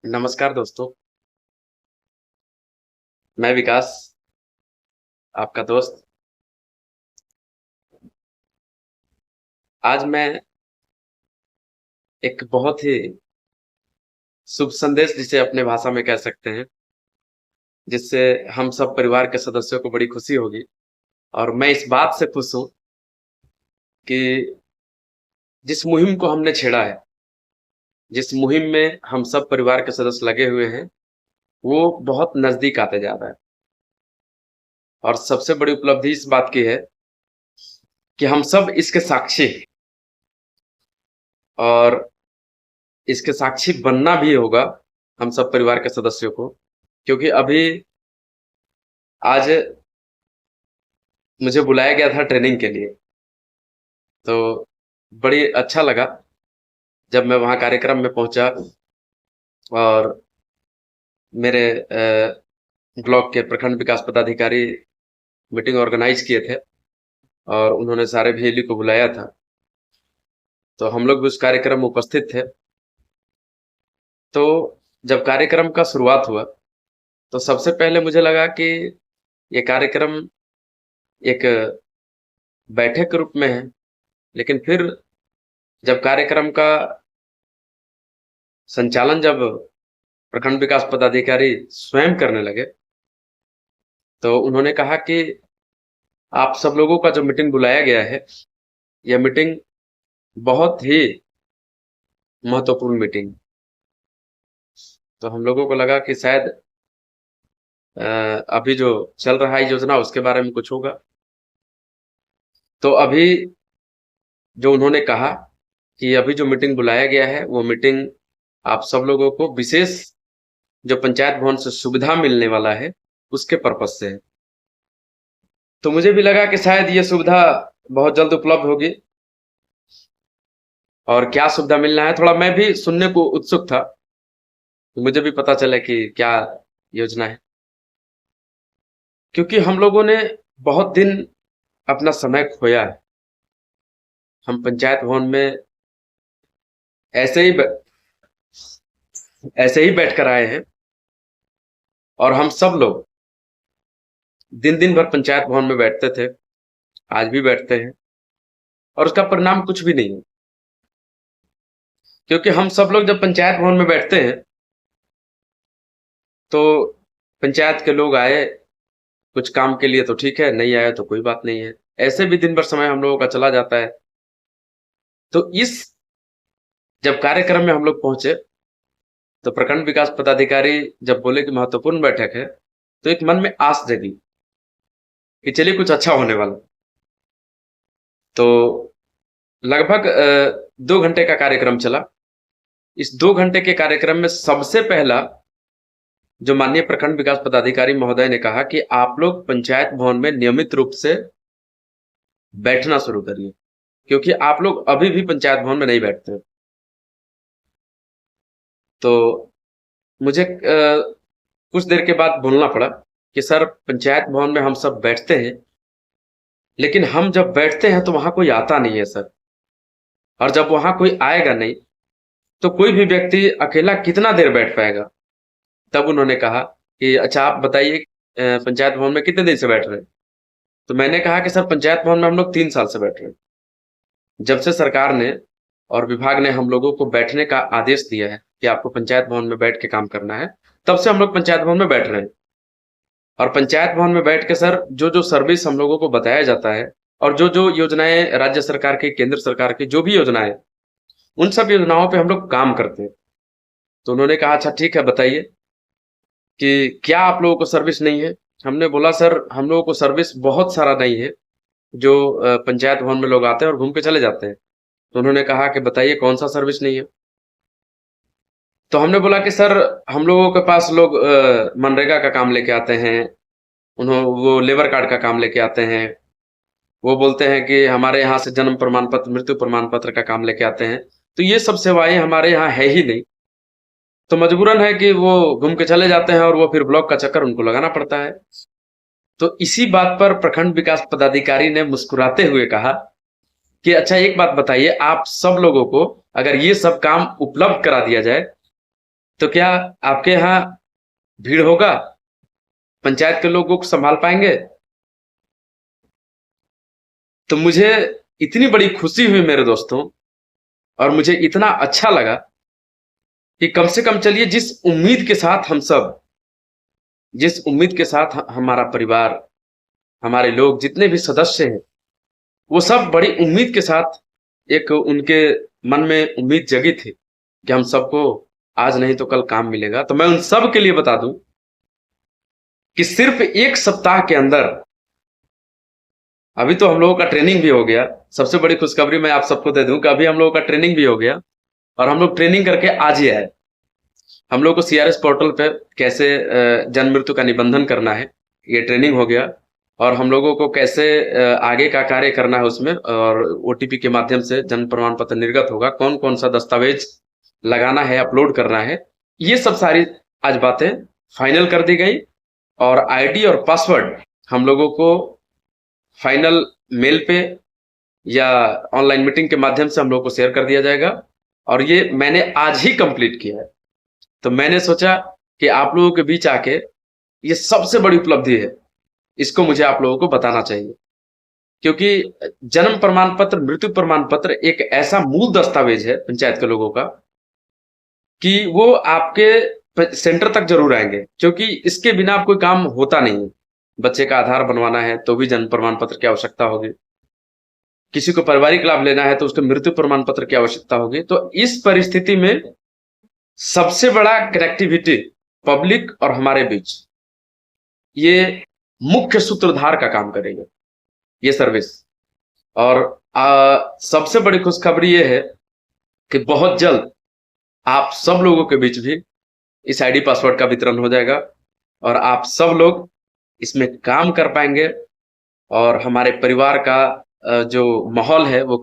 नमस्कार दोस्तों, मैं विकास, आपका दोस्त। आज मैं एक बहुत ही शुभ संदेश जिसे अपने भाषा में कह सकते हैं, जिससे हम सब परिवार के सदस्यों को बड़ी खुशी होगी। और मैं इस बात से खुश हूँ कि जिस मुहिम को हमने छेड़ा है, जिस मुहिम में हम सब परिवार के सदस्य लगे हुए हैं, वो बहुत नज़दीक आते जा रहा है। और सबसे बड़ी उपलब्धि इस बात की है कि हम सब इसके साक्षी हैं और इसके साक्षी बनना भी होगा हम सब परिवार के सदस्यों को, क्योंकि अभी आज मुझे बुलाया गया था ट्रेनिंग के लिए। तो बड़ी अच्छा लगा जब मैं वहाँ कार्यक्रम में पहुँचा और मेरे ब्लॉक के प्रखंड विकास पदाधिकारी मीटिंग ऑर्गेनाइज किए थे और उन्होंने सारे VLE को बुलाया था। तो हम लोग भी उस कार्यक्रम में उपस्थित थे। तो जब कार्यक्रम का शुरुआत हुआ तो सबसे पहले मुझे लगा कि ये कार्यक्रम एक बैठक के रूप में है, लेकिन फिर जब कार्यक्रम का संचालन जब प्रखंड विकास पदाधिकारी स्वयं करने लगे तो उन्होंने कहा कि आप सब लोगों का जो मीटिंग बुलाया गया है, यह मीटिंग बहुत ही महत्वपूर्ण मीटिंग। तो हम लोगों को लगा कि शायद अभी जो चल रहा है योजना उसके बारे में कुछ होगा। तो अभी जो उन्होंने कहा कि अभी जो मीटिंग बुलाया गया है वो मीटिंग आप सब लोगों को विशेष जो पंचायत भवन से सुविधा मिलने वाला है उसके पर्पज से है। तो मुझे भी लगा कि शायद ये सुविधा बहुत जल्द उपलब्ध होगी। और क्या सुविधा मिलना है, थोड़ा मैं भी सुनने को उत्सुक था, तो मुझे भी पता चले कि क्या योजना है। क्योंकि हम लोगों ने बहुत दिन अपना समय खोया है। हम पंचायत भवन में ऐसे ही ऐसे ही बैठकर आए हैं और हम सब लोग दिन दिन भर पंचायत भवन में बैठते थे, आज भी बैठते हैं और उसका परिणाम कुछ भी नहीं है। क्योंकि हम सब लोग जब पंचायत भवन में बैठते हैं तो पंचायत के लोग आए कुछ काम के लिए तो ठीक है, नहीं आया तो कोई बात नहीं है, ऐसे भी दिन भर समय हम लोगों का चला जाता है। तो इस जब कार्यक्रम में हम लोग पहुंचे तो प्रखंड विकास पदाधिकारी जब बोले कि महत्वपूर्ण बैठक है, तो एक मन में आस जगी कि चलिए कुछ अच्छा होने वाला। तो लगभग 2 घंटे का कार्यक्रम चला। इस 2 घंटे के कार्यक्रम में सबसे पहला जो माननीय प्रखंड विकास पदाधिकारी महोदय ने कहा कि आप लोग पंचायत भवन में नियमित रूप से बैठना शुरू करिए, क्योंकि आप लोग अभी भी पंचायत भवन में नहीं बैठते। तो मुझे कुछ देर के बाद बोलना पड़ा कि सर, पंचायत भवन में हम सब बैठते हैं, लेकिन हम जब बैठते हैं तो वहां कोई आता नहीं है सर। और जब वहां कोई आएगा नहीं तो कोई भी व्यक्ति अकेला कितना देर बैठ पाएगा। तब उन्होंने कहा कि अच्छा आप बताइए, पंचायत भवन में कितने दिन से बैठ रहे हैं। तो मैंने कहा कि सर, पंचायत भवन में हम लोग 3 साल से बैठ रहे हैं। जब से सरकार ने और विभाग ने हम लोगों को बैठने का आदेश दिया है कि आपको पंचायत भवन में बैठ के काम करना है, तब से हम लोग पंचायत भवन में बैठ रहे हैं। और पंचायत भवन में बैठ के सर, जो जो सर्विस हम लोगों को बताया जाता है और जो जो योजनाएं राज्य सरकार की, केंद्र सरकार की जो भी योजनाएं, उन सब योजनाओं पे हम लोग काम करते हैं। तो उन्होंने कहा अच्छा ठीक है, बताइए कि क्या आप लोगों को सर्विस नहीं है। हमने बोला सर, हम लोगों को सर्विस बहुत सारा नहीं है, जो पंचायत भवन में लोग आते हैं और घूम के चले जाते हैं। तो उन्होंने कहा कि बताइए कौन सा सर्विस नहीं है। तो हमने बोला कि सर, हम लोगों के पास लोग मनरेगा का काम लेके आते हैं, वो लेबर कार्ड का काम लेके आते हैं, वो बोलते हैं कि हमारे यहाँ से जन्म प्रमाण पत्र, मृत्यु प्रमाण पत्र का काम लेके आते हैं। तो ये सब सेवाएं हमारे यहाँ है ही नहीं, तो मजबूरन है कि वो घूम के चले जाते हैं और वो फिर ब्लॉक का चक्कर उनको लगाना पड़ता है। तो इसी बात पर प्रखंड विकास पदाधिकारी ने मुस्कुराते हुए कहा कि अच्छा एक बात बताइए, आप सब लोगों को अगर ये सब काम उपलब्ध करा दिया जाए तो क्या आपके यहाँ भीड़ होगा? पंचायत के लोगों को संभाल पाएंगे? तो मुझे इतनी बड़ी खुशी हुई मेरे दोस्तों, और मुझे इतना अच्छा लगा कि कम से कम चलिए जिस उम्मीद के साथ हमारा परिवार, हमारे लोग जितने भी सदस्य हैं, वो सब बड़ी उम्मीद के साथ, एक उनके मन में उम्मीद जगी थी कि हम सबको आज नहीं तो कल काम मिलेगा। तो मैं उन सब के लिए बता दूं कि सिर्फ 1 सप्ताह के अंदर, अभी तो हम लोगों का ट्रेनिंग भी हो गया। सबसे बड़ी खुशखबरी मैं आप सबको दे दूं कि अभी हम लोगों का ट्रेनिंग भी हो गया, और हम लोग ट्रेनिंग करके आज ही आए। हम लोग को सीआरएस पोर्टल पे कैसे जन्म मृत्यु का निबंधन करना है, ये ट्रेनिंग हो गया। और हम लोगों को कैसे आगे का कार्य करना है उसमें, और ओटीपी के माध्यम से जन्म प्रमाण पत्र निर्गत होगा, कौन कौन सा दस्तावेज लगाना है, अपलोड करना है, ये सब सारी आज बातें फाइनल कर दी गई। और आईडी और पासवर्ड हम लोगों को फाइनल मेल पे या ऑनलाइन मीटिंग के माध्यम से हम लोगों को शेयर कर दिया जाएगा। और ये मैंने आज ही कंप्लीट किया है। तो मैंने सोचा कि आप लोगों के बीच आके, ये सबसे बड़ी उपलब्धि है, इसको मुझे आप लोगों को बताना चाहिए। क्योंकि जन्म प्रमाण पत्र, मृत्यु प्रमाण पत्र एक ऐसा मूल दस्तावेज है पंचायत के लोगों का कि वो आपके सेंटर तक जरूर आएंगे, क्योंकि इसके बिना आप कोई काम होता नहीं है। बच्चे का आधार बनवाना है तो भी जन्म प्रमाण पत्र की आवश्यकता होगी, किसी को पारिवारिक लाभ लेना है तो उसके मृत्यु प्रमाण पत्र की आवश्यकता होगी। तो इस परिस्थिति में सबसे बड़ा कनेक्टिविटी पब्लिक और हमारे बीच, ये मुख्य सूत्रधार का काम करेगा ये सर्विस। और सबसे बड़ी खुशखबरी ये है कि बहुत जल्द आप सब लोगों के बीच भी इस आईडी पासवर्ड का वितरण हो जाएगा, और आप सब लोग इसमें काम कर पाएंगे, और हमारे परिवार का जो माहौल है वो